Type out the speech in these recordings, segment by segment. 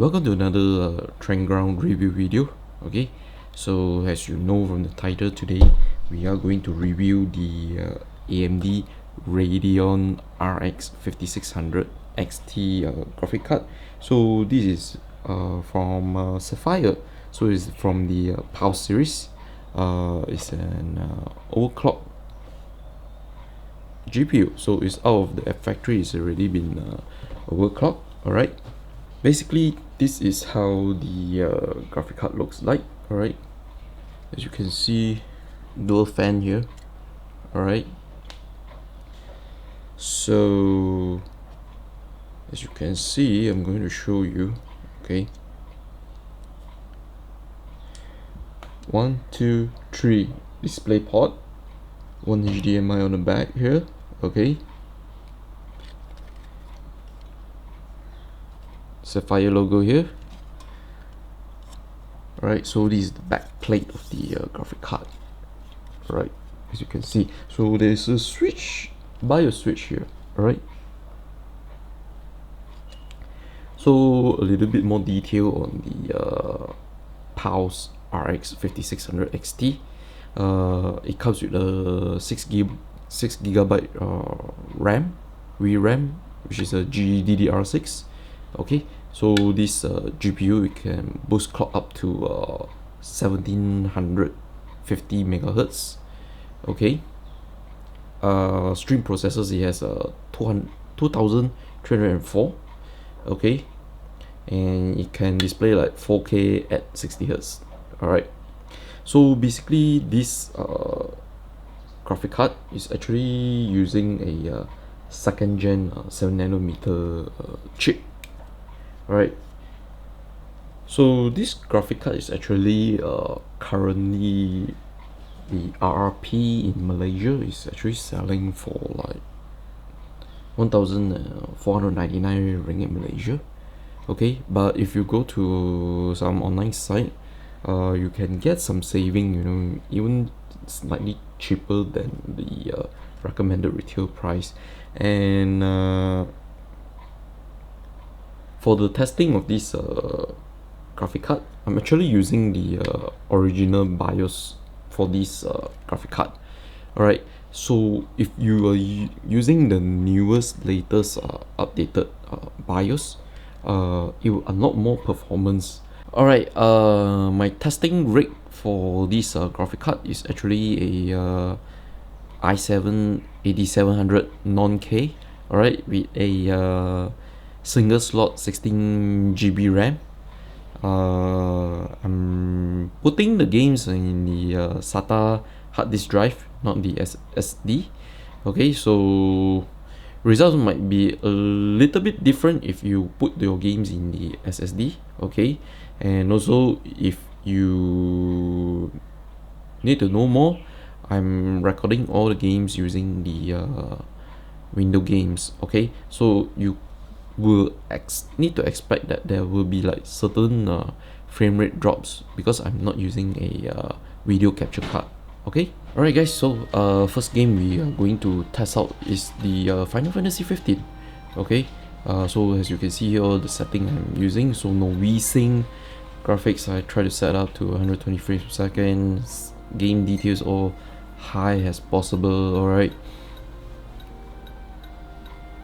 Welcome to another Trend Ground review video. Okay, so as you know from the title, today we are going to review the AMD Radeon RX 5600 XT graphic card. So this is from Sapphire, so it's from the Pulse series. It's an overclock GPU, so it's out of the factory. It's already been overclocked. Alright, basically this is how the graphic card looks like. Alright, as you can see, dual fan here. Alright, so as you can see, I'm going to show you. Okay, 1, 2, 3 display port, one HDMI on the back here. Okay, Sapphire logo here. Alright, so this is the back plate of the graphic card. Alright, as you can see, so there's a switch, BIOS switch here. Alright, so a little bit more detail on the Pulse RX 5600 XT. It comes with a 6GB RAM, VRAM, which is a GDDR6. Okay, so this GPU, it can boost clock up to 1750 megahertz. Okay, stream processors, it has a 2304. Okay, and it can display like 4K at 60 Hz. Alright, so basically this graphic card is actually using a second gen 7nm chip. Alright, so this graphic card is actually currently, the RRP in Malaysia is actually selling for like 1,499 ringgit Malaysia. Okay, but if you go to some online site, you can get some saving, you know, even slightly cheaper than the recommended retail price. And for the testing of this graphic card, I'm actually using the original BIOS for this graphic card. Alright, so if you are using the newest, latest updated BIOS, it will unlock more performance. Alright, my testing rig for this graphic card is actually a i7 8700 non-K. Alright, with a single slot 16GB RAM. I'm putting the games in the SATA hard disk drive, not the SSD. Okay, so results might be a little bit different if you put your games in the SSD. Okay, and also if you need to know more, I'm recording all the games using the window games. Okay, so you will need to expect that there will be like certain frame rate drops because I'm not using a video capture card. Okay, alright guys, so first game we are going to test out is the Final Fantasy 15. Okay, so as you can see here, the setting I'm using, so no VSync graphics. I try to set up to 120 frames per second, game details all high as possible. Alright,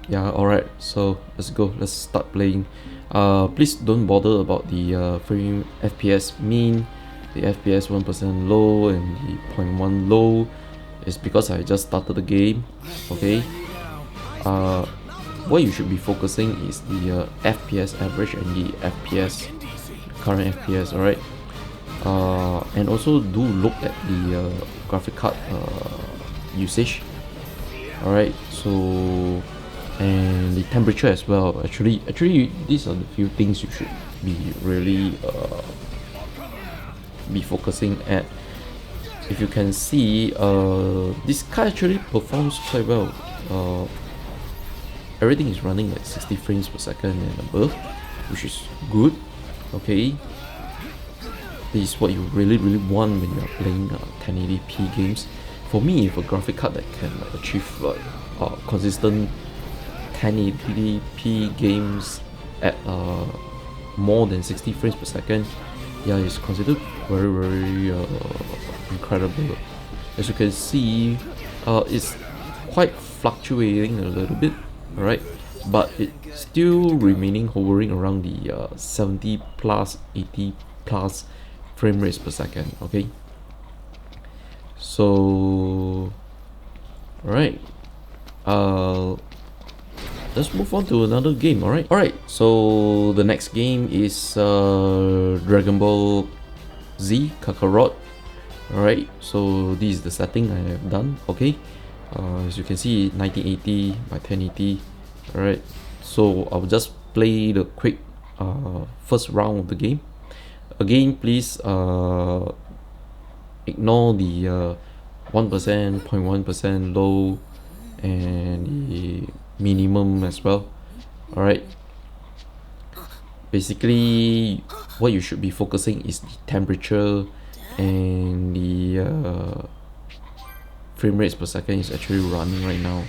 yeah, alright, so let's go, let's start playing. Please don't bother about the frame FPS mean, the FPS 1% low and the 0.1 low. It's because I just started the game. Okay, what you should be focusing is the FPS average and the FPS, current FPS. Alright, and also do look at the graphic card usage. Alright, so, and the temperature as well. Actually these are the few things you should be really be focusing at. If you can see, this card actually performs quite well. Everything is running like 60 frames per second and above, which is good. Okay, this is what you really want when you are playing 1080p games. For me, if a graphic card that can achieve consistent 1080p games at more than 60 frames per second, yeah, it's considered very incredible. As you can see, it's quite fluctuating a little bit, alright, but it's still remaining hovering around the 70 plus 80 plus frame rates per second. Okay, so alright, let's move on to another game. Alright, so the next game is Dragon Ball Z Kakarot. Alright, so this is the setting I have done. Okay, as you can see, 1980 by 1080. Alright, so I'll just play the quick first round of the game. Again, please ignore the 1%, 0.1% low and the minimum as well. Alright, basically what you should be focusing is the temperature and the frame rates per second is actually running right now.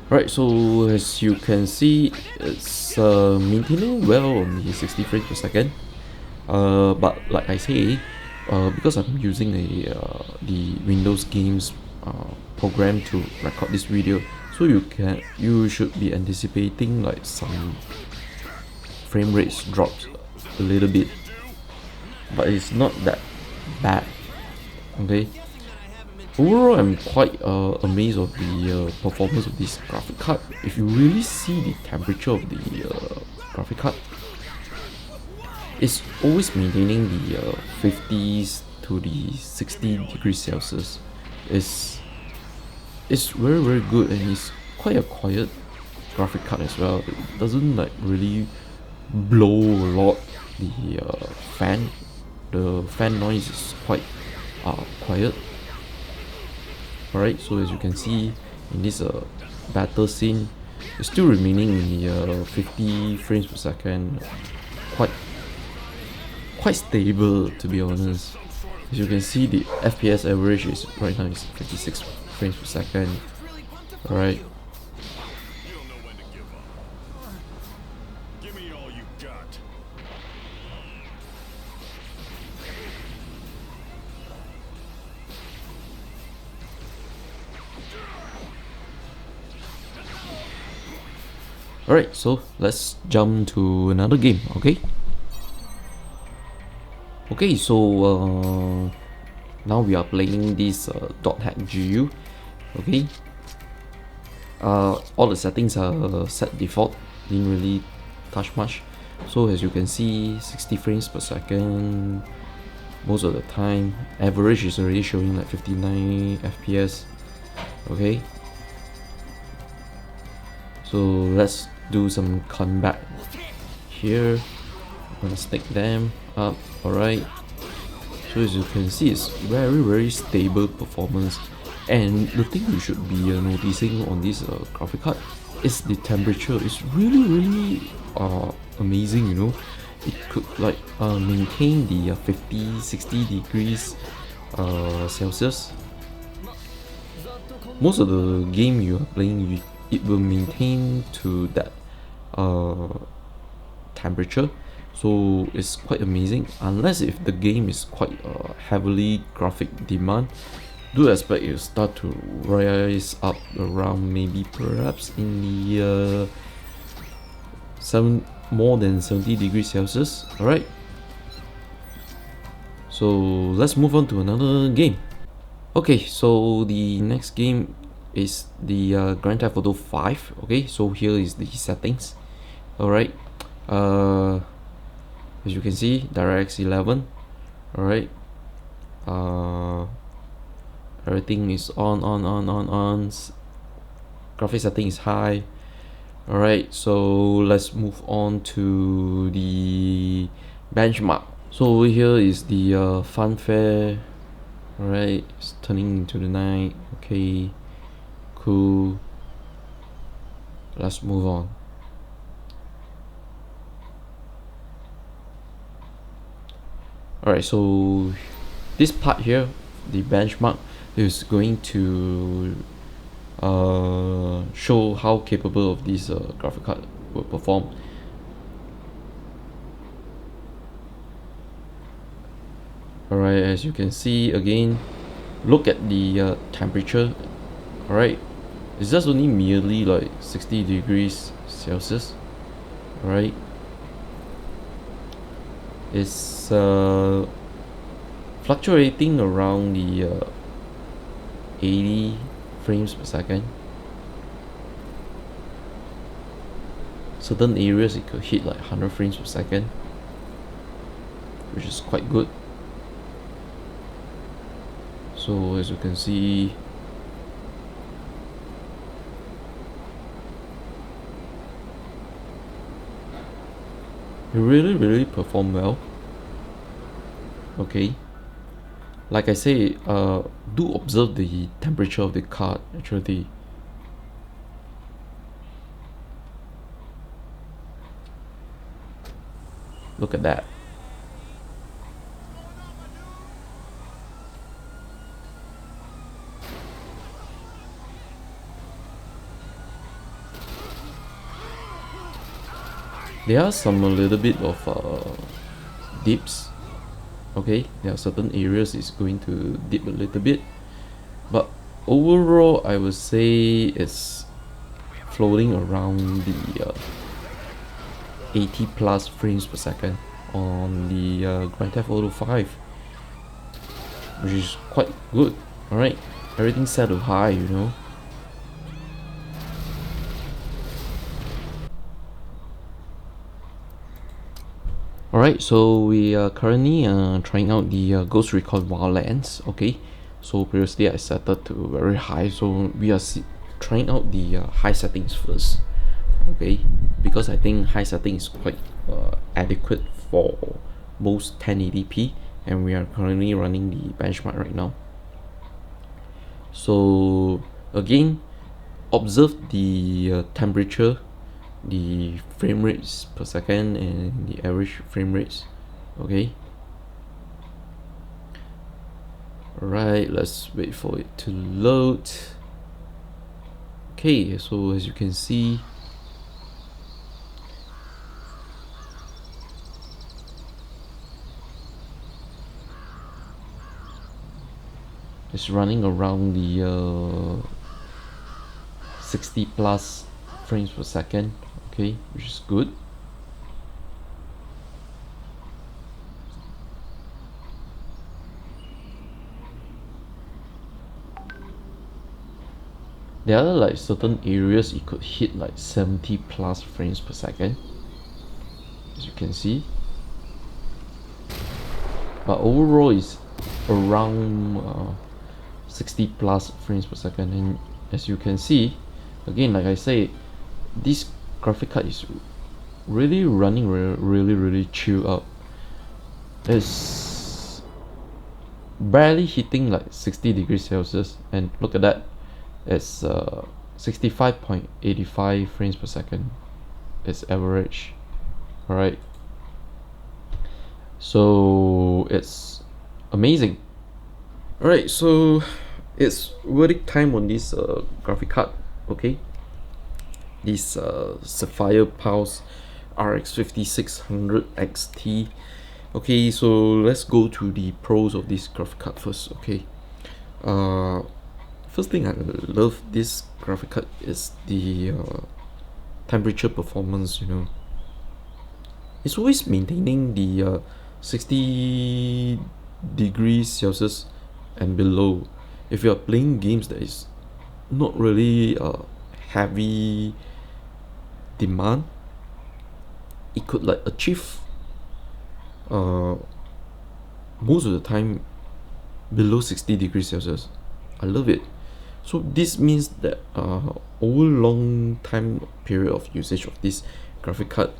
Right, so as you can see, it's maintaining well on the 60 frames per second. But like I say, because I'm using the Windows Games program to record this video, so you should be anticipating like some frame rates drops a little bit, but it's not that bad. Okay, overall I'm quite amazed of the performance of this graphic card. If you really see the temperature of the graphic card, it's always maintaining the 50s to the 60 degrees Celsius. It's very good, and it's quite a quiet graphic card as well. It doesn't like really blow a lot. The fan noise is quite quiet. Alright, so as you can see in this battle scene, it's still remaining in the 50 frames per second, quite stable, to be honest. As you can see, the FPS average is right now is 56 frames per second. Alright, alright, so let's jump to another game. Okay, so now we are playing this dot hack GPU. Okay, all the settings are set default, didn't really touch much. So as you can see, 60 frames per second most of the time. Average is already showing like 59 FPS. Okay, so let's do some combat here. I'm gonna stick them up. Alright, so as you can see, it's very stable performance. And the thing you should be noticing on this graphic card is the temperature. It's really amazing, you know. It could like maintain the 50-60 degrees Celsius. Most of the game you are playing, it will maintain to that temperature. So it's quite amazing, unless if the game is quite heavily graphic demand. Do expect it start to rise up around maybe perhaps in the more than 70 degrees Celsius. Alright, so let's move on to another game. Okay, so the next game is the Grand Theft Auto 5. Okay, so here is the settings. Alright, as you can see, DirectX 11. Alright, everything is on. Graphic setting is high. Alright, so let's move on to the benchmark. So over here is the fanfare. Alright, it's turning into the night. Okay, cool. Let's move on. Alright, so this part here, the benchmark, is going to show how capable of this graphic card will perform. Alright, as you can see again, look at the temperature. Alright, it's just only merely like 60 degrees Celsius. Alright, it's fluctuating around the 80 frames per second. Certain areas it could hit like 100 frames per second, which is quite good. So as you can see, it really perform well. Okay, like I say, do observe the temperature of the card. Actually, look at that. There are some a little bit of dips. Okay, there are certain areas it's going to dip a little bit, but overall I would say it's floating around the 80 plus frames per second on the Grand Theft Auto 5, which is quite good. Alright, everything's set to high, you know. Alright, so we are currently trying out the Ghost Recon Wildlands. Okay, so previously I set it to very high, so we are trying out the high settings first. Okay, because I think high setting is quite adequate for most 1080p, and we are currently running the benchmark right now. So again, observe the temperature, the frame rates per second, and the average frame rates. Okay, alright, let's wait for it to load. Okay, so as you can see, it's running around the 60 plus frames per second. Okay, which is good. There are like certain areas it could hit like 70 plus frames per second, as you can see, but overall it's around 60 plus frames per second. And as you can see, again, like I say, this graphic card is really running really chill out. It's barely hitting like 60 degrees Celsius, and look at that, it's 65.85 frames per second. It's average. Alright, so it's amazing. Alright, so it's verdict time on this graphic card. Okay, this Sapphire Pulse RX 5600 XT. Okay, so let's go to the pros of this graphic card first. Okay, first thing I love this graphic card is the temperature performance. You know, it's always maintaining the 60 degrees Celsius and below. If you are playing games that is not really heavy demand, it could like achieve most of the time below 60 degrees Celsius. I love it. So this means that over long time period of usage of this graphic card,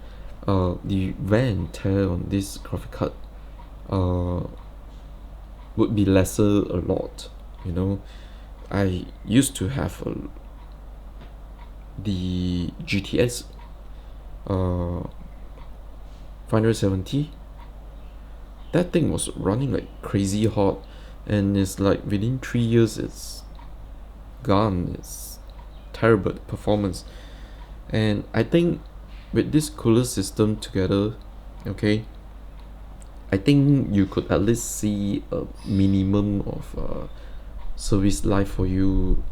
the wear and tear on this graphic card would be lesser a lot. You know, I used to have the GTX 570. That thing was running like crazy hot, and it's like within 3 years it's gone. It's terrible performance. And I think with this cooler system together, okay, I think you could at least see a minimum of service life for you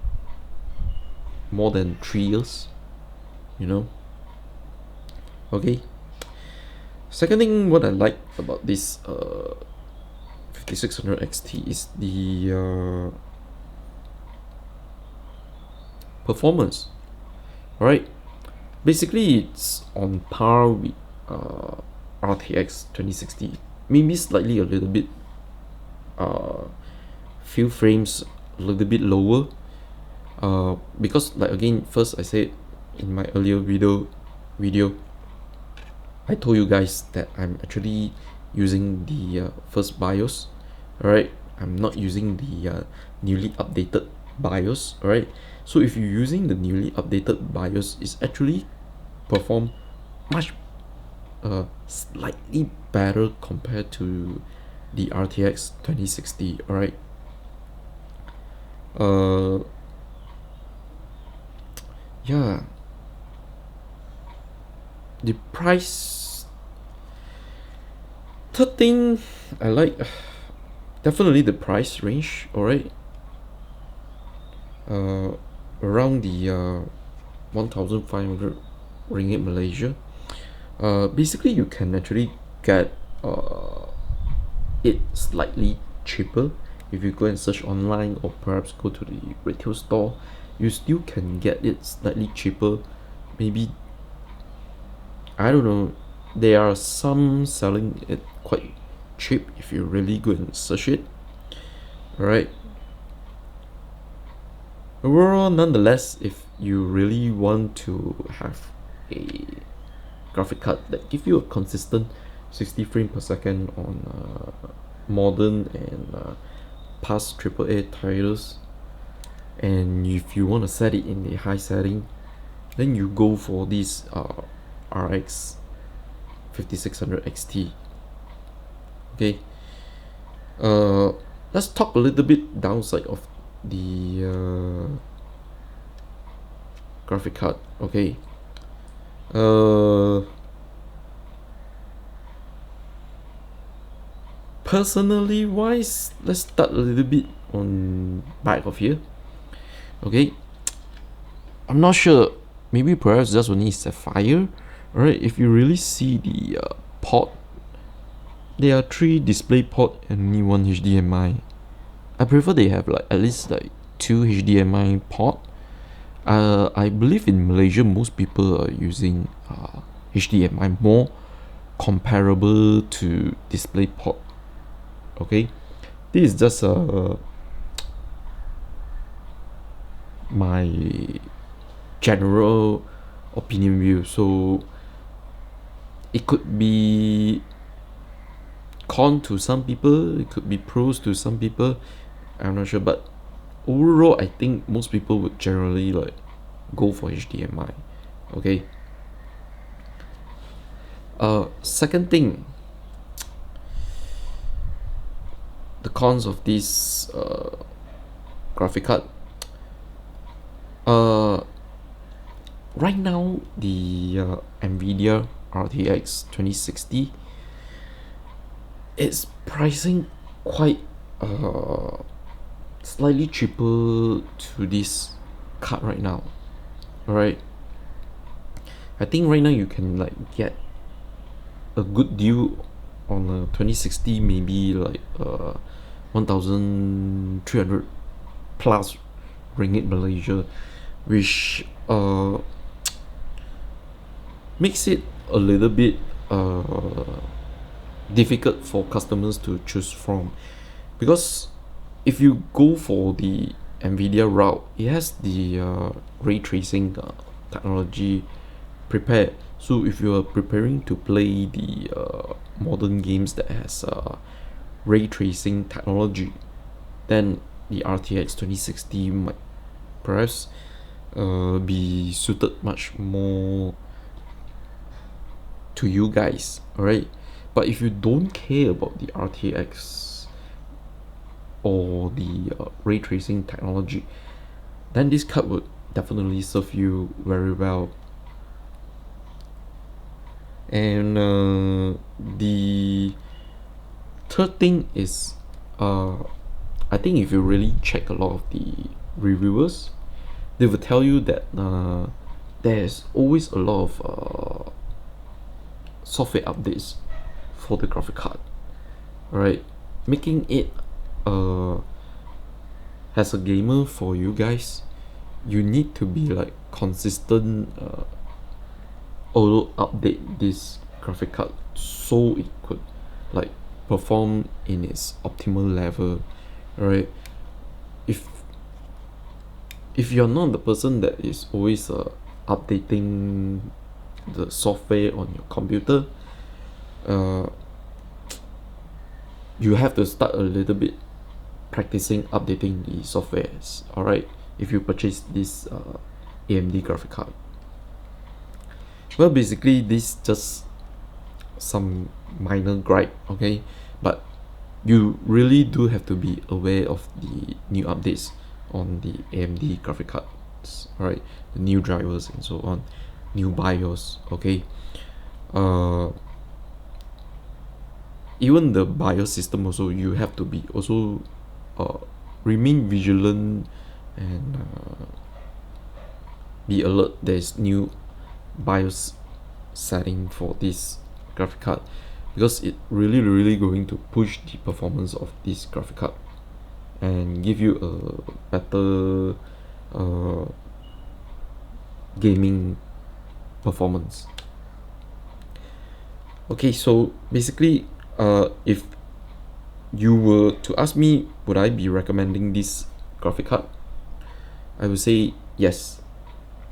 more than 3 years, you know. Okay. Second thing, what I like about this 5600 XT is the performance. Alright, basically it's on par with RTX 2060, maybe slightly a little bit few frames a little bit lower, because like again, first I said in my earlier video I told you guys that I'm actually using the first BIOS. Alright, I'm not using the newly updated BIOS. Alright, so if you're using the newly updated BIOS, it's actually perform much slightly better compared to the RTX 2060. Alright, yeah, the price. Third thing I like, definitely the price range. Alright, around the 1500 ringgit Malaysia. Basically you can actually get it slightly cheaper if you go and search online, or perhaps go to the retail store. You still can get it slightly cheaper. Maybe, I don't know, there are some selling it quite cheap if you really go and search it. Alright, overall, nonetheless, if you really want to have a graphic card that give you a consistent 60 frames per second on modern and past AAA titles, and if you want to set it in the high setting, then you go for this RX 5600 XT. Okay, let's talk a little bit downside of the graphic card. Okay, personally wise, let's start a little bit on back of here. Okay, I'm not sure, maybe perhaps just only Sapphire. Alright, if you really see the port, there are 3 display port and only 1 HDMI. I prefer they have like at least like 2 HDMI port. I believe in Malaysia most people are using HDMI more comparable to display port. Okay, this is just my general opinion view, so it could be con to some people, it could be pros to some people, I'm not sure, but overall I think most people would generally like go for HDMI. Okay, second thing, the cons of this graphic card. Right now the NVIDIA RTX 2060 is pricing quite slightly cheaper to this card right now. Alright, I think right now you can like get a good deal on a 2060, maybe like 1300 plus ringgit Malaysia, which makes it a little bit difficult for customers to choose from, because if you go for the NVIDIA route, it has the ray tracing technology prepared. So if you are preparing to play the modern games that has ray tracing technology, then the RTX 2060 might perhaps be suited much more to you guys. Alright, but if you don't care about the RTX or the ray tracing technology, then this card would definitely serve you very well. And the third thing is, I think if you really check a lot of the reviewers, they will tell you that there's always a lot of software updates for the graphic card. Alright, making it as a gamer, for you guys, you need to be like consistent auto update this graphic card so it could like perform in its optimal level. Right, if you're not the person that is always updating the software on your computer, you have to start a little bit practicing updating the softwares. Alright, if you purchase this AMD graphic card. Well, basically this just some minor gripe, okay, but you really do have to be aware of the new updates on the AMD graphic cards. Alright, the new drivers and so on, new BIOS, okay. Even the BIOS system also, you have to be also remain vigilant and be alert. There's new BIOS setting for this graphic card, because it really going to push the performance of this graphic card and give you a better gaming performance. Okay, so basically if you were to ask me, would I be recommending this graphic card, I would say yes.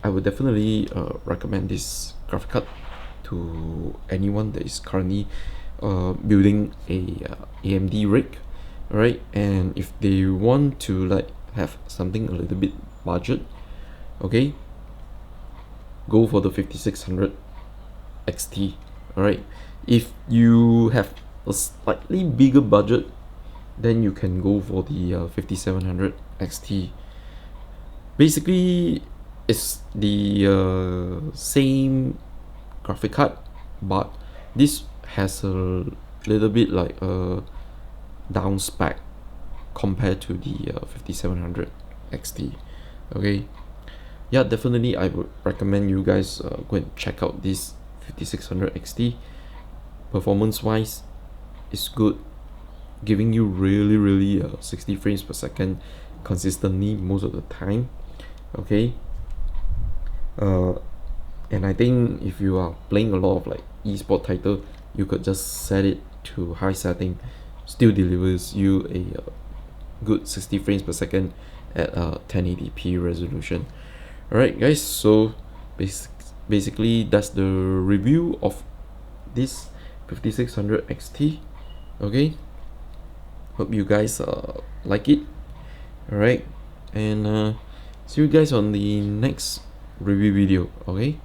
I would definitely recommend this graphic card to anyone that is currently building a AMD rig. Alright, and if they want to like have something a little bit budget, okay, go for the 5600 XT. Alright, if you have a slightly bigger budget, then you can go for the 5700 XT. Basically, it's the same graphic card, but this has a little bit like a down spec compared to the 5700 XT. Okay, yeah, definitely I would recommend you guys go and check out this 5600 XT. Performance wise, it's good, giving you really 60 frames per second consistently most of the time. Okay, and I think if you are playing a lot of like esport title, you could just set it to high setting, still delivers you a good 60 frames per second at 1080p resolution. Alright guys, so basically that's the review of this 5600 XT. Okay, hope you guys like it. Alright, and see you guys on the next review video. Okay.